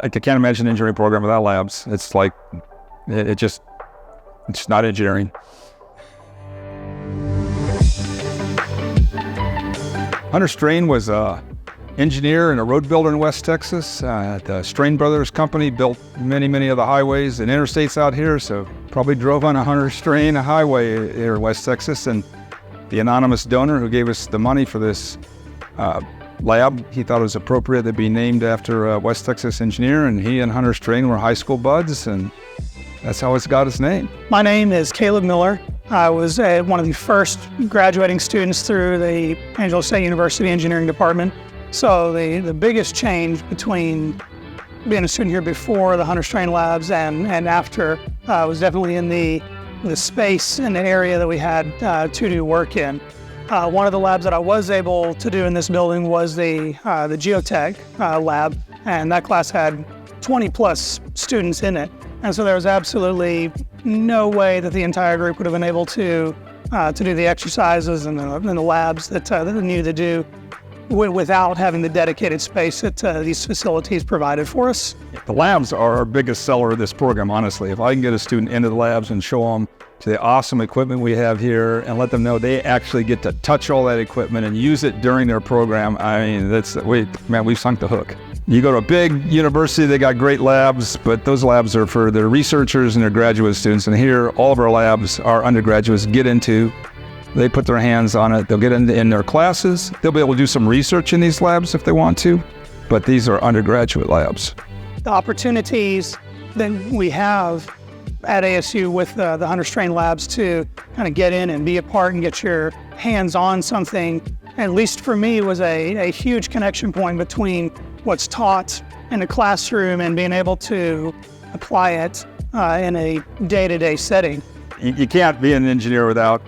I can't imagine an engineering program without labs. It's like, it's not engineering. Hunter Strain was an engineer and a road builder in West Texas. The Strain Brothers Company built many of the highways and interstates out here, so probably drove on a Hunter Strain highway here in West Texas. And the anonymous donor who gave us the money for this lab, he thought it was appropriate to be named after a West Texas engineer, and he and Hunter Strain were high school buds, and that's how it's got its name. My name is Caleb Miller. I was one of the first graduating students through the Angelo State University Engineering Department. So the biggest change between being a student here before the Hunter Strain Labs and after was definitely in the space and the area that we had to do work in. One of the labs that I was able to do in this building was the geotech lab, and that class had 20 plus students in it. And so there was absolutely no way that the entire group would have been able to do the exercises and the labs that they needed to do without having the dedicated space that these facilities provided for us. The labs are our biggest seller of this program, honestly. If I can get a student into the labs and show them to the awesome equipment we have here and let them know they actually get to touch all that equipment and use it during their program, I mean, we've sunk the hook. You go to a big university, they got great labs, but those labs are for their researchers and their graduate students. And here, all of our labs, our undergraduates get into. They put their hands on it. They'll get in their classes. They'll be able to do some research in these labs if they want to, but these are undergraduate labs. The opportunities that we have at ASU with the Hunter Strain Labs to kind of get in and be a part and get your hands on something, at least for me, was a huge connection point between what's taught in the classroom and being able to apply it in a day-to-day setting. You can't be an engineer without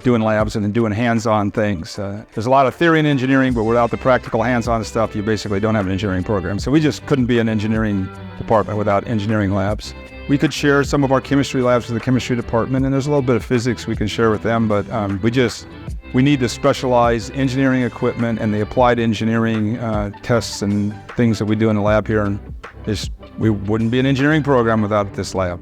doing labs and doing hands-on things. There's a lot of theory in engineering, but without the practical hands-on stuff, you basically don't have an engineering program. So we just couldn't be an engineering department without engineering labs. We could share some of our chemistry labs with the chemistry department, and there's a little bit of physics we can share with them, but we need the specialized engineering equipment and the applied engineering tests and things that we do in the lab here. And we wouldn't be an engineering program without this lab.